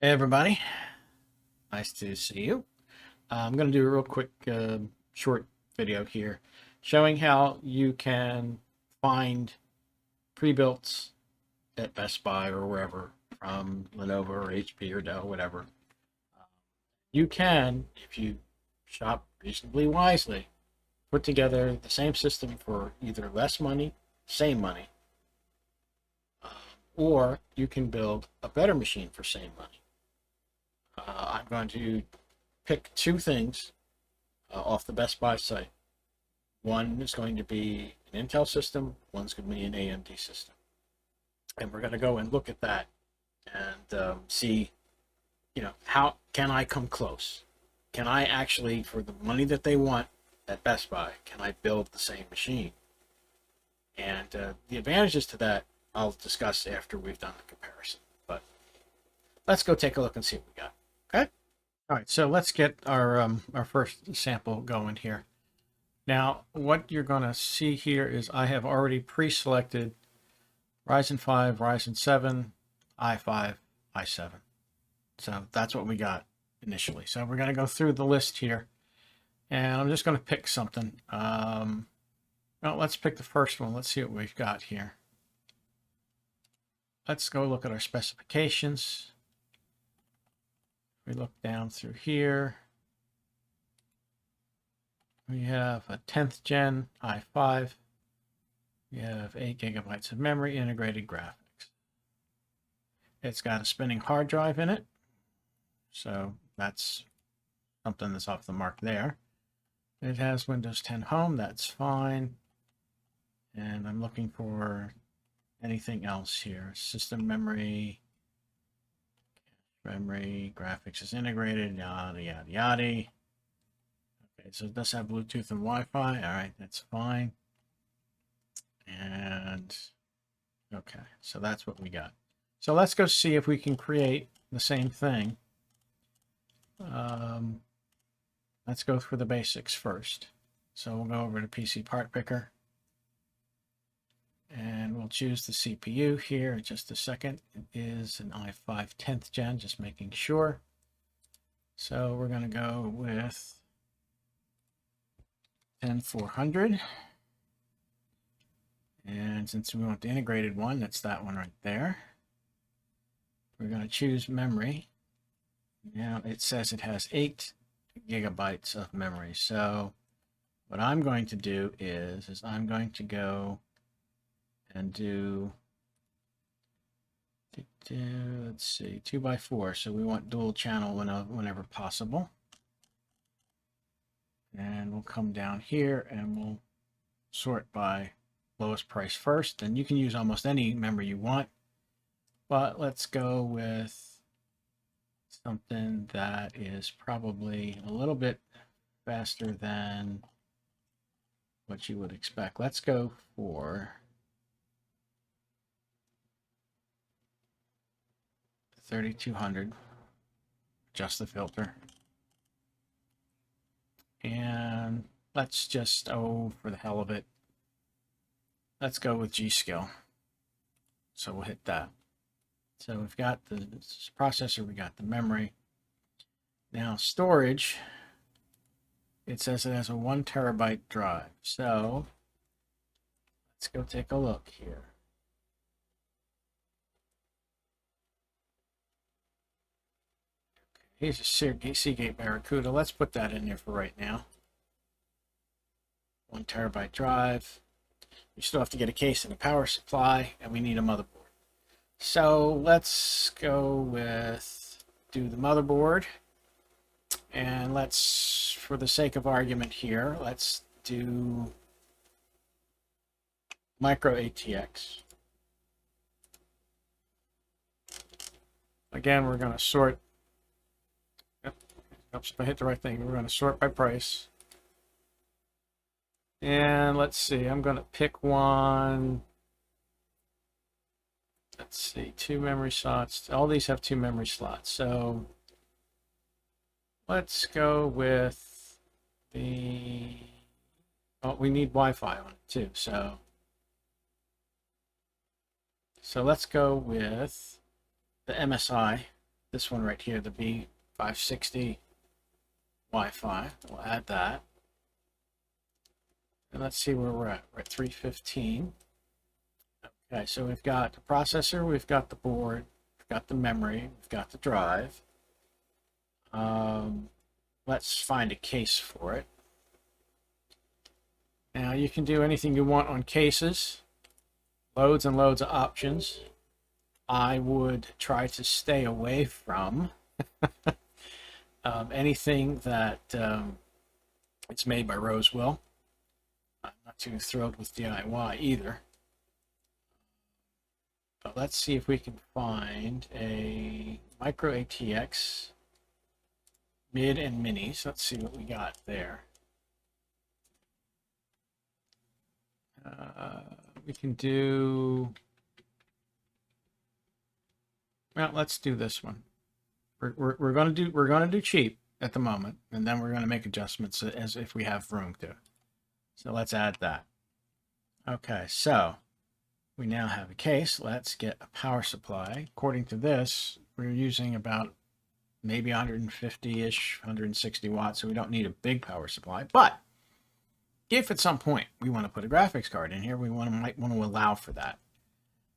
Hey everybody, nice to see you. I'm going to do a real quick short video here showing how you can find pre-built at Best Buy or wherever from Lenovo or HP or Dell, whatever. You can, if you shop reasonably wisely, put together the same system for either less money, same money, or you can build a better machine for same money. I'm going to pick two things off the Best Buy site. One is going to be an Intel system, one's going to be an AMD system. And we're going to go and look at that and see, how can I come close? Can I actually, for the money that they want at Best Buy, can I build the same machine? And the advantages to that I'll discuss after we've done the comparison. But let's go take a look and see what we got. Okay. All right. So let's get our first sample going here. Now, what you're going to see here is I have already pre-selected Ryzen 5, Ryzen 7, i5, i7. So that's what we got initially. So we're going to go through the list here, and I'm just going to pick something. Well, let's pick the first one. Let's see what we've got here. Let's go look at our specifications. We look down through here. We have a 10th gen i5. We have 8 gigabytes of memory, integrated graphics. It's got a spinning hard drive in it. So that's something that's off the mark there. It has Windows 10 Home. That's fine. And I'm looking for anything else here. System memory, graphics is integrated, yada, yada, yada. Okay, so it does have Bluetooth and Wi-Fi. All right, that's fine. And okay, so that's what we got. So let's go see if we can create the same thing. Let's go through the basics first. So we'll go over to PC Part Picker. And we'll choose the CPU here in just a second. It is an i5 10th gen, just making sure. So we're going to go with 10400. And since we want the integrated one, that's that one right there. We're going to choose memory. Now it says it has 8 gigabytes of memory. So what I'm going to do is I'm going to go and do, let's see, 2x4. So we want dual channel whenever possible. And we'll come down here and we'll sort by lowest price first. And you can use almost any memory you want, but let's go with something that is probably a little bit faster than what you would expect. Let's go for 3200. Adjust the filter. And let's just, for the hell of it, let's go with G-Skill. So we'll hit that. So we've got the processor, we got the memory. Now storage, it says it has a 1 terabyte drive. So let's go take a look here. Here's a Seagate Barracuda. Let's put that in there for right now. 1 terabyte drive. We still have to get a case and a power supply, and we need a motherboard. So let's go with, do the motherboard. And let's, for the sake of argument here, let's do micro ATX. Again, we're going to sort. Oops, if I hit the right thing, we're going to sort by price. And let's see, I'm going to pick one. Let's see, 2 memory slots. All these have 2 memory slots. So let's go with the, oh, we need Wi-Fi on it too. So let's go with the MSI. this one right here, the B560 Wi-Fi. We'll add that. And let's see where we're at. We're at 315. Okay, so we've got the processor, we've got the board, we've got the memory, we've got the drive. Let's find a case for it. Now you can do anything you want on cases. Loads and loads of options. I would try to stay away from anything that it's made by Rosewill. I'm not too thrilled with DIY either. But let's see if we can find a micro ATX mid and minis. Let's see what we got there. We can do, well, let's do this one. We're gonna do cheap at the moment, and then we're gonna make adjustments as if we have room to. So let's add that. Okay, so we now have a case. Let's get a power supply. According to this, we're using about maybe 150-ish, 160 watts, so we don't need a big power supply. But if at some point we want to put a graphics card in here, we might want to allow for that.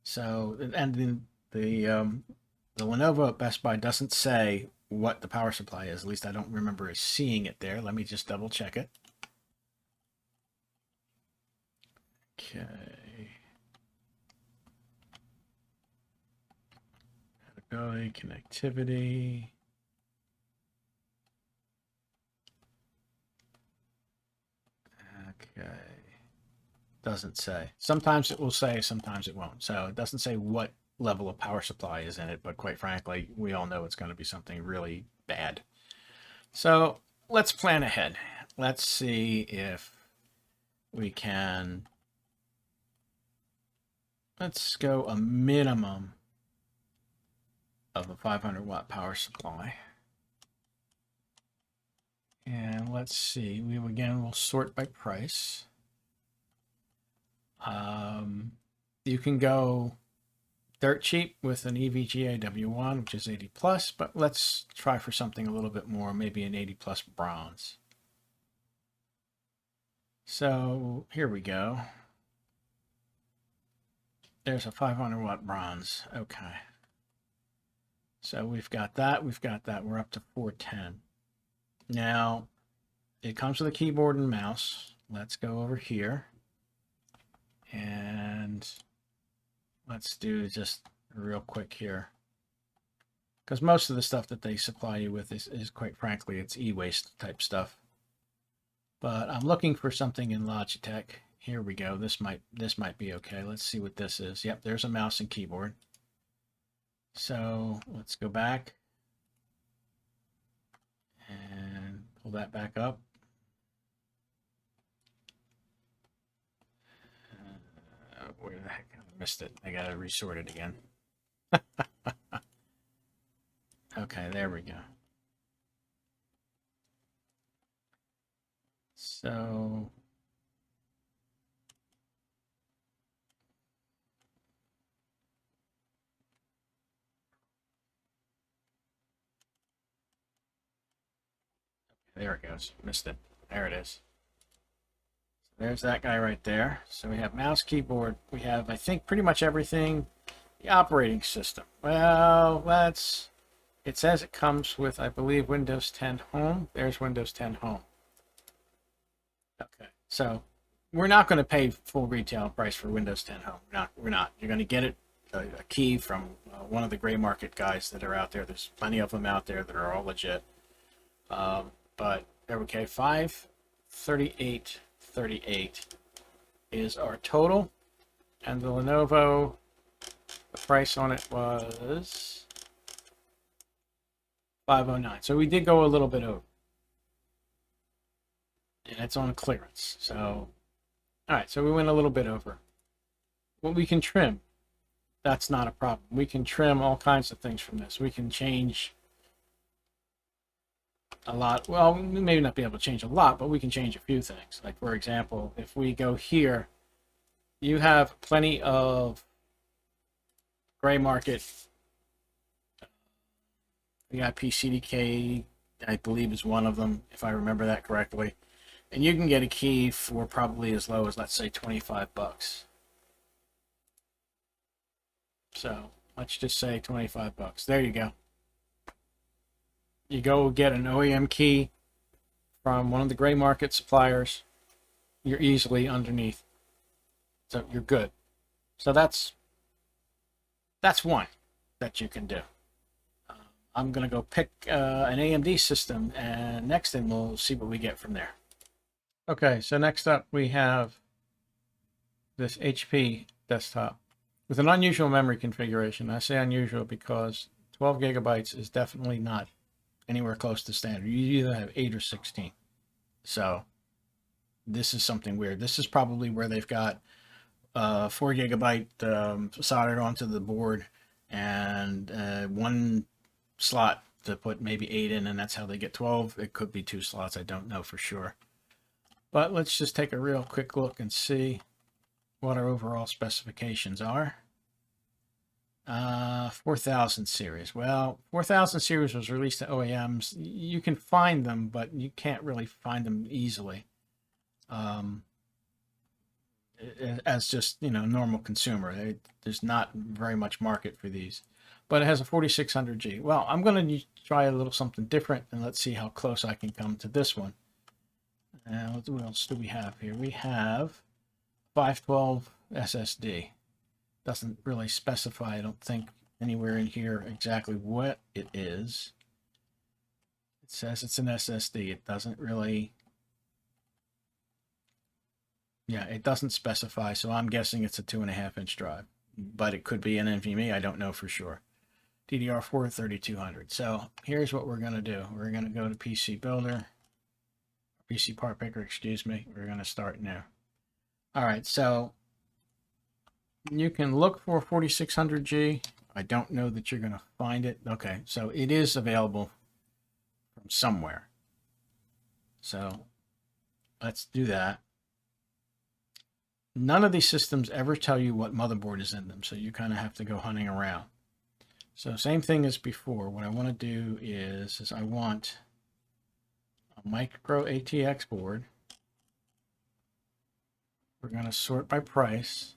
So, and then the Lenovo at Best Buy doesn't say what the power supply is. At least I don't remember seeing it there. Let me just double check it. Okay. Compatibility, connectivity. Okay. Doesn't say. Sometimes it will say, sometimes it won't. So it doesn't say what level of power supply is in it, but quite frankly, we all know it's going to be something really bad. So let's plan ahead. Let's see if we can, let's go a minimum of a 500 watt power supply. And let's see, we'll sort by price. You can go dirt cheap with an EVGA W1, which is 80 plus, but let's try for something a little bit more, maybe an 80 plus bronze. So here we go. There's a 500 watt bronze. Okay. So we've got that. We're up to 410. Now, it comes with a keyboard and mouse. Let's go over here. And let's do just real quick here. Because most of the stuff that they supply you with is quite frankly, it's e-waste type stuff. But I'm looking for something in Logitech. Here we go. This might be okay. Let's see what this is. Yep, there's a mouse and keyboard. So let's go back and pull that back up. Where the heck? I missed it. I gotta resort it again. Okay, there we go. So there it goes. Missed it. There it is. There's that guy right there. So we have mouse, keyboard. We have, I think, pretty much everything. The operating system. Well, it says it comes with, I believe, Windows 10 Home. There's Windows 10 Home. Okay, so we're not going to pay full retail price for Windows 10 Home. We're not. You're going to get it a key from one of the gray market guys that are out there. There's plenty of them out there that are all legit. But okay, 538.38 is our total, and the Lenovo, the price on it was $509. So we did go a little bit over, and it's on clearance. So, all right, so we went a little bit over. Well, we can trim. That's not a problem. We can trim all kinds of things from this. We can change a lot. Well, we may not be able to change a lot, but we can change a few things. Like, for example, if we go here, you have plenty of gray market VIP CDK, I believe, is one of them, if I remember that correctly. And you can get a key for probably as low as, let's say, 25 bucks. So let's just say 25 bucks. There you go. You go get an OEM key from one of the gray market suppliers. You're easily underneath. So you're good. So that's one that you can do. I'm going to go pick an AMD system, and next thing we'll see what we get from there. Okay, so next up we have this HP desktop with an unusual memory configuration. I say unusual because 12 gigabytes is definitely not anywhere close to standard. You either have 8 or 16. So this is something weird. This is probably where they've got 4 gigabyte soldered onto the board and one slot to put maybe 8 in, and that's how they get 12. It could be 2 slots. I don't know for sure. But let's just take a real quick look and see what our overall specifications are. 4000 series. Well, 4000 series was released to OEMs. You can find them, but you can't really find them easily. As just, normal consumer. There's not very much market for these. But it has a 4600G. Well, I'm going to try a little something different, and let's see how close I can come to this one. What else do we have here? We have 512 SSD. Doesn't really specify, I don't think, anywhere in here exactly what it is. It says it's an SSD. It doesn't really... Yeah, it doesn't specify, so I'm guessing it's a 2.5-inch drive. But it could be an NVMe, I don't know for sure. DDR4 3200. So here's what we're going to do. We're going to go to PC Builder. PC Part Picker, excuse me. We're going to start now. All right, so you can look for 4600G. I don't know that you're going to find it. Okay, so it is available from somewhere. So let's do that. None of these systems ever tell you what motherboard is in them, so you kind of have to go hunting around. So same thing as before. What I want to do is I want a micro ATX board. We're going to sort by price.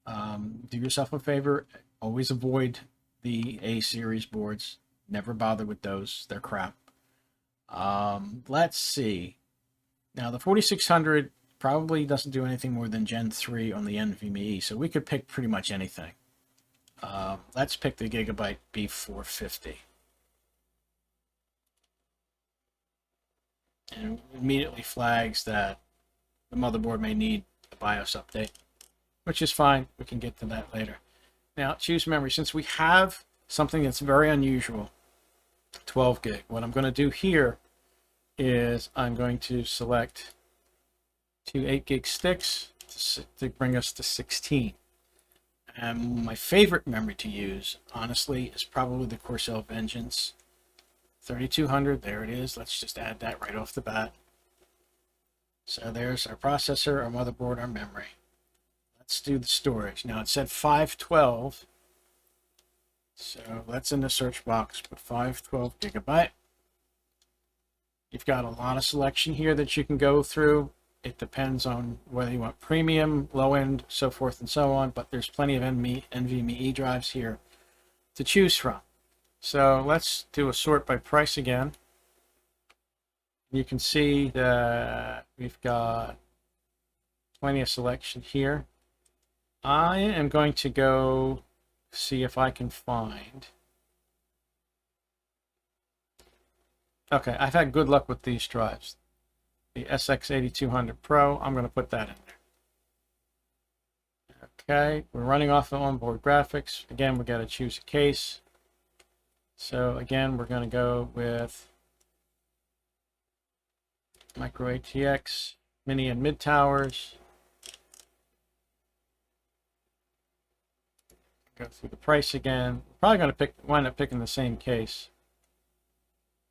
Do yourself a favor. Always avoid the A series boards. Never bother with those. They're crap. Let's see. Now the 4600 probably doesn't do anything more than Gen 3 on the NVMe, so we could pick pretty much anything. Let's pick the Gigabyte B450. And it immediately flags that the motherboard may need a BIOS update, which is fine. We can get to that later. Now, choose memory. Since we have something that's very unusual, 12 gig, what I'm going to do here is I'm going to select 2 8 gig sticks to bring us to 16. And my favorite memory to use, honestly, is probably the Corsair Vengeance 3200. There it is. Let's just add that right off the bat. So there's our processor, our motherboard, our memory. Let's do the storage. Now it said 512. So that's in the search box, but 512 gigabyte. You've got a lot of selection here that you can go through. It depends on whether you want premium, low end, so forth and so on, but there's plenty of NVMe drives here to choose from. So let's do a sort by price again. You can see that we've got plenty of selection here. I am going to go see if I can find... Okay, I've had good luck with these drives. The SX8200 Pro, I'm going to put that in there. Okay, we're running off the onboard graphics. Again, we got to choose a case. So again, we're going to go with micro ATX, mini and mid towers. Go through the price again. Probably going to wind up picking the same case.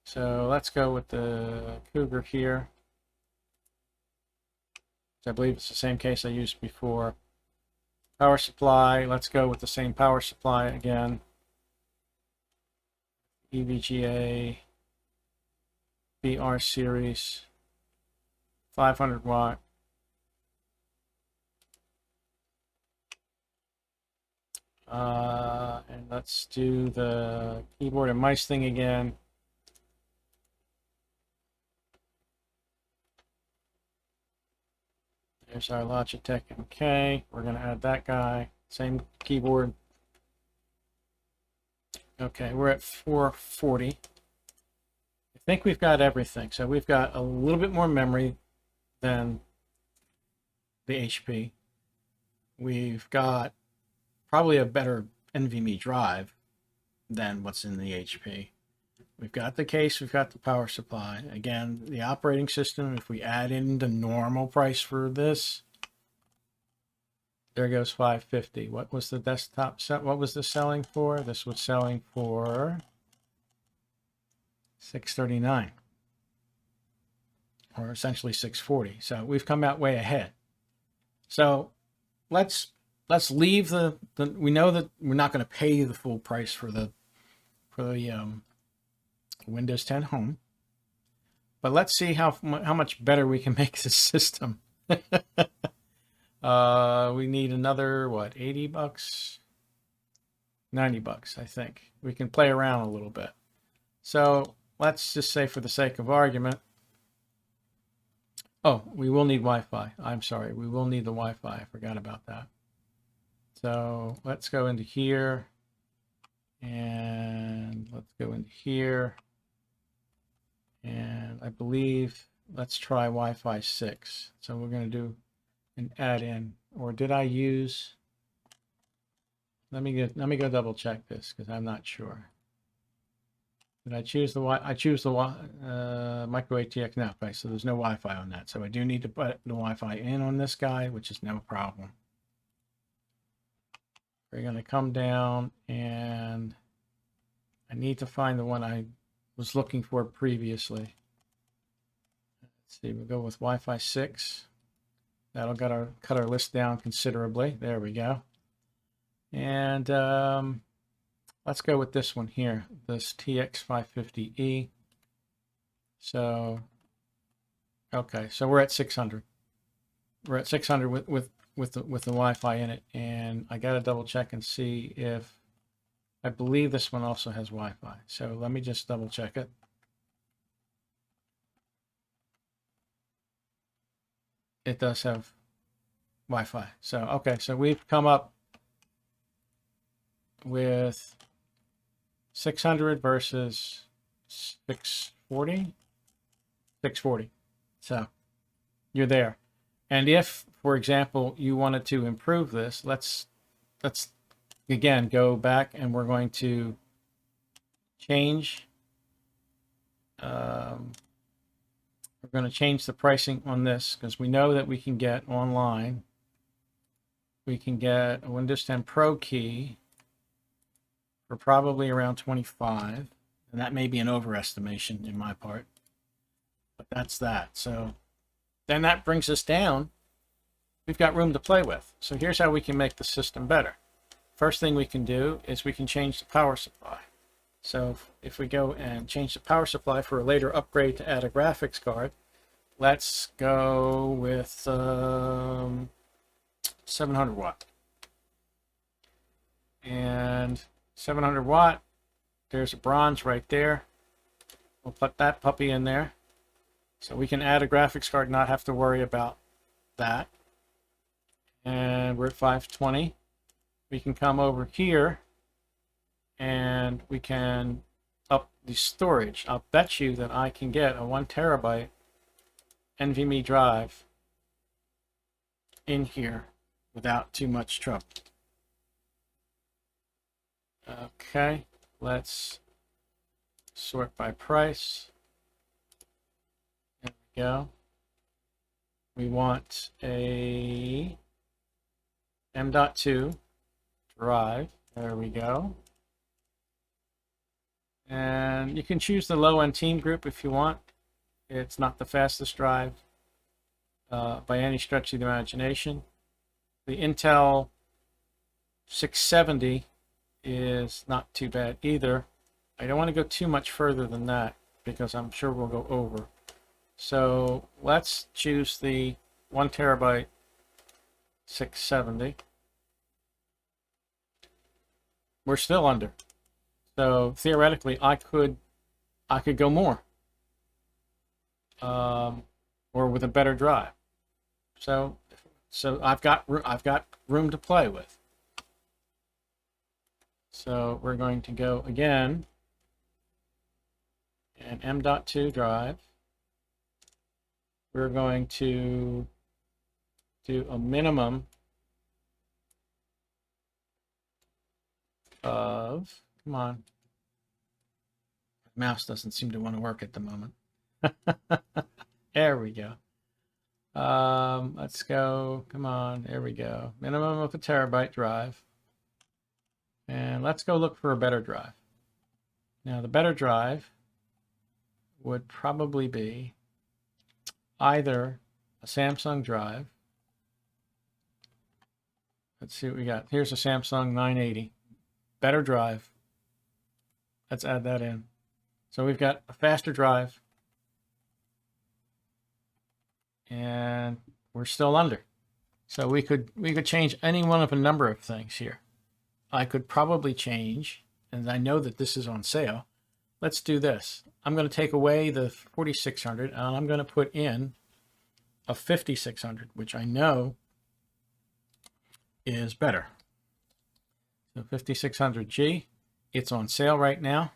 So let's go with the Cougar here. I believe it's the same case I used before. Power supply, let's go with the same power supply again. EVGA BR series 500 watt. And let's do the keyboard and mice thing again. There's our Logitech MK. We're going to add that guy. Same keyboard. Okay, we're at 440. I think we've got everything. So we've got a little bit more memory than the HP. We've got probably a better NVMe drive than what's in the HP. We've got the case, we've got the power supply. Again, the operating system, if we add in the normal price for this, there goes 550. What was the desktop set? What was this selling for? This was selling for 639, or essentially 640. So we've come out way ahead. So let's leave the we know that we're not going to pay the full price for the Windows 10 Home, but let's see how much better we can make this system. We need another, what, 80 bucks? 90 bucks, I think. We can play around a little bit. So let's just say, for the sake of argument, oh, we will need Wi-Fi. I'm sorry, we will need the Wi-Fi. I forgot about that. So let's go into here, and let's go into here. And I believe, let's try Wi-Fi 6. So we're going to do an add-in, or did I use, let me go double check this, because I'm not sure. Did I choose the I choose the micro ATX? No, okay, so there's no Wi-Fi on that. So I do need to put the Wi-Fi in on this guy, which is no problem. We're going to come down, and I need to find the one I was looking for previously. Let's see, we'll go with Wi-Fi 6. That'll cut our list down considerably. There we go. And let's go with this one here, this TX550E. So, okay, so we're at 600. We're at 600 with the Wi-Fi in it, and I got to double check and see if, I believe this one also has Wi-Fi. So let me just double check it. It does have Wi-Fi. So, okay, so we've come up with 600 versus 640. 640. So you're there. And if, for example, you wanted to improve this, let's again go back, and we're going to change. We're going to change the pricing on this, because we know that we can get online. We can get a Windows 10 Pro key for probably around 25, and that may be an overestimation in my part, but that's that. So then that brings us down. We've got room to play with. So here's how we can make the system better. First thing we can do is we can change the power supply. So if we go and change the power supply for a later upgrade to add a graphics card, let's go with 700 watt. And 700 watt, there's a bronze right there. We'll put that puppy in there. So we can add a graphics card, not have to worry about that. And we're at 520. We can come over here, and we can up the storage. I'll bet you that I can get a 1 terabyte NVMe drive in here without too much trouble. Okay, let's sort by price. There we go. We want a M.2 drive. There we go. And you can choose the low-end team group if you want. It's not the fastest drive by any stretch of the imagination. The Intel 670 is not too bad either. I don't want to go too much further than that because I'm sure we'll go over. So let's choose the 1 terabyte 670. We're still under. So theoretically, I could go more, or with a better drive. So I've got room to play with. So we're going to go again, an M.2 drive. We're going to do a minimum of, come on, mouse doesn't seem to want to work at the moment. There we go. Let's go, come on, there we go. Minimum of a terabyte drive. And let's go look for a better drive. Now the better drive would probably be either a Samsung drive. Let's see what we got. Here's a Samsung 980. Better drive. Let's add that in. So we've got a faster drive. And we're still under. So we could change any one of a number of things here. I could probably change, and I know that this is on sale. Let's do this. I'm going to take away the 4600 and I'm going to put in a 5600, which I know is better. So 5600G, it's on sale right now.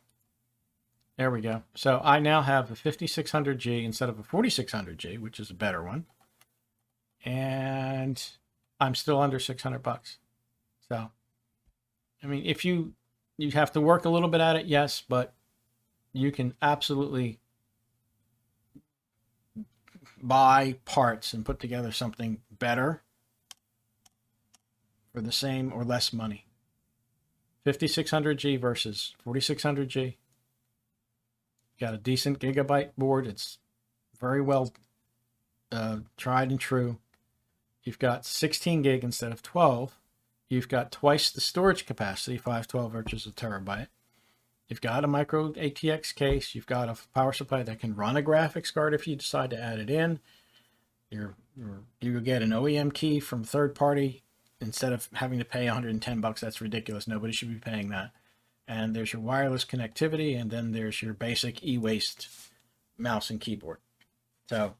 There we go. So I now have a 5600G instead of a 4600G, which is a better one. And I'm still under 600 bucks. So, I mean, if you have to work a little bit at it, yes, but you can absolutely buy parts and put together something better for the same or less money. 5600G versus 4600G. Got a decent gigabyte board. It's very well tried and true. You've got 16 gig instead of 12. You've got twice the storage capacity, 512 versus a terabyte. You've got a micro ATX case. You've got a power supply that can run a graphics card if you decide to add it in. You get an OEM key from third party instead of having to pay 110 bucks. That's ridiculous. Nobody should be paying that. And there's your wireless connectivity, and then there's your basic e-waste mouse and keyboard. So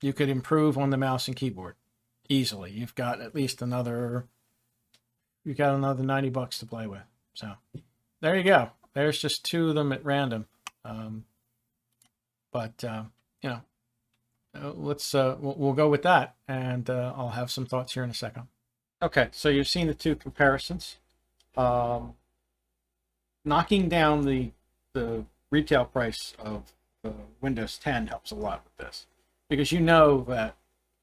you could improve on the mouse and keyboard easily. You've got at least another 90 bucks to play with. So there you go. There's just two of them at random. We'll go with that, and I'll have some thoughts here in a second. Okay, so you've seen the two comparisons. Knocking down the retail price of the Windows 10 helps a lot with this, because you know that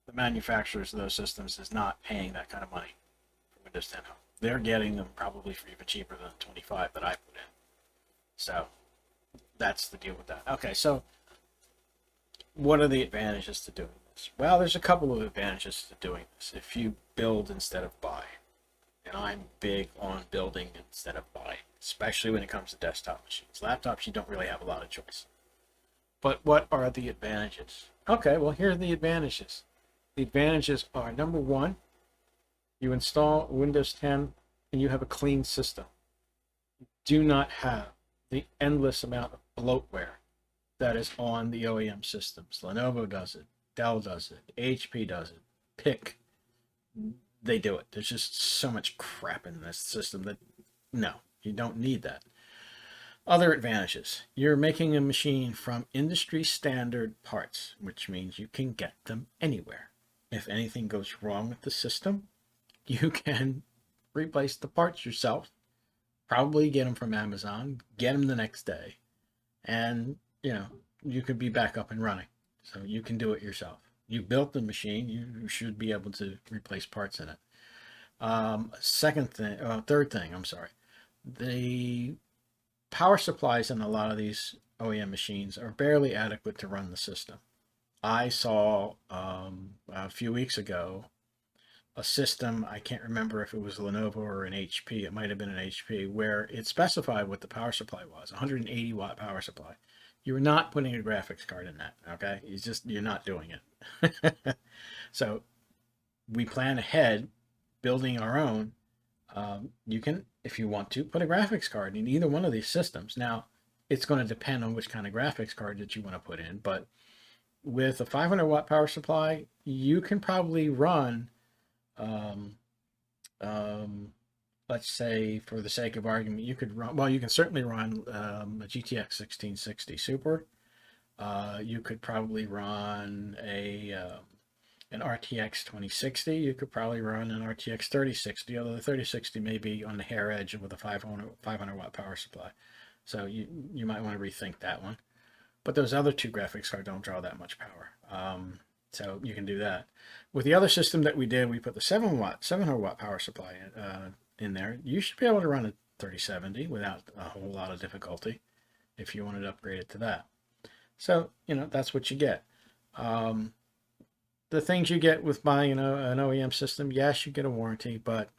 the manufacturers of those systems is not paying that kind of money for Windows 10. They're getting them probably for even cheaper than 25 that I put in. So that's the deal with that. Okay, so what are the advantages to doing this? Well, there's a couple of advantages to doing this. If you build instead of buy, and I'm big on building instead of buying, especially when it comes to desktop machines. Laptops, you don't really have a lot of choice. But what are the advantages? Okay, well, here are the advantages. The advantages are, number one, you install Windows 10 and you have a clean system. You do not have the endless amount of bloatware that is on the OEM systems. Lenovo does it, Dell does it, HP does it, PIC, they do it. There's just so much crap in this system that, no, you don't need that. Other advantages. You're making a machine from industry standard parts, which means you can get them anywhere. If anything goes wrong with the system, you can replace the parts yourself, probably get them from Amazon, get them the next day, and you could be back up and running. So you can do it yourself. You built the machine, you should be able to replace parts in it. Third thing, the power supplies in a lot of these OEM machines are barely adequate to run the system. I saw a few weeks ago a system, I can't remember if it was Lenovo or an HP, it might have been an HP, where it specified what the power supply was, 180 watt power supply. You're not putting a graphics card in that, okay? You're not doing it. So we plan ahead, building our own. You can, if you want to, put a graphics card in either one of these systems. Now, it's going to depend on which kind of graphics card that you want to put in, but with a 500 watt power supply, you can probably run, um, let's say, for the sake of argument, you could run, well, you can certainly run a GTX 1660 Super. You could probably run an RTX 2060. You could probably run an RTX 3060, although the 3060 may be on the hair edge with a 500 watt power supply. So you might want to rethink that one. But those other two graphics cards don't draw that much power. So you can do that. With the other system that we did, we put the 700 watt power supply in there. You should be able to run a 3070 without a whole lot of difficulty if you wanted to upgrade it to that. So, that's what you get. The things you get with buying an OEM system, yes, you get a warranty, but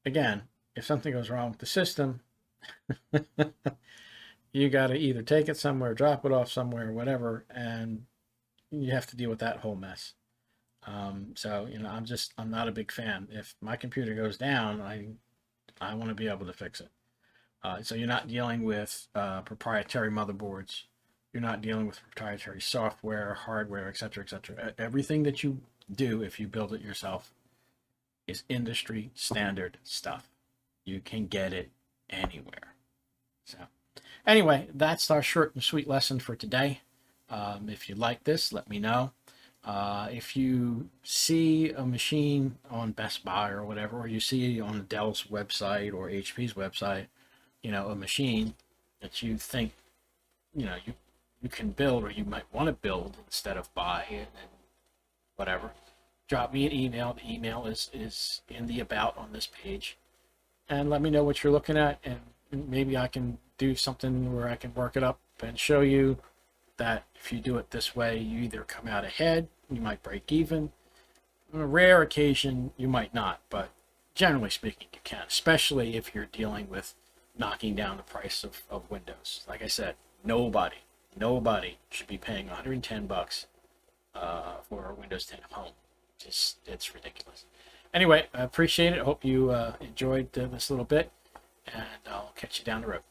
again, if something goes wrong with the system, you got to either take it somewhere, drop it off somewhere, whatever, and you have to deal with that whole mess. So, I'm not a big fan. If my computer goes down, I want to be able to fix it. So you're not dealing with proprietary motherboards. You're not dealing with proprietary software, hardware, etc., etc. Everything that you do, if you build it yourself, is industry standard stuff. You can get it anywhere. So anyway, that's our short and sweet lesson for today. If you like this, let me know. If you see a machine on Best Buy or whatever, or you see on Dell's website or HP's website, a machine that you think, you can build, or you might want to build instead of buy and whatever, drop me an email. The email is in the about on this page, and let me know what you're looking at, and maybe I can do something where I can work it up and show you that if you do it this way, you either come out ahead, you might break even. On a rare occasion, you might not, but generally speaking, you can, especially if you're dealing with knocking down the price of Windows. Like I said, nobody should be paying 110 bucks for a Windows 10 home. It's ridiculous. Anyway, I appreciate it. I hope you enjoyed this little bit, and I'll catch you down the road.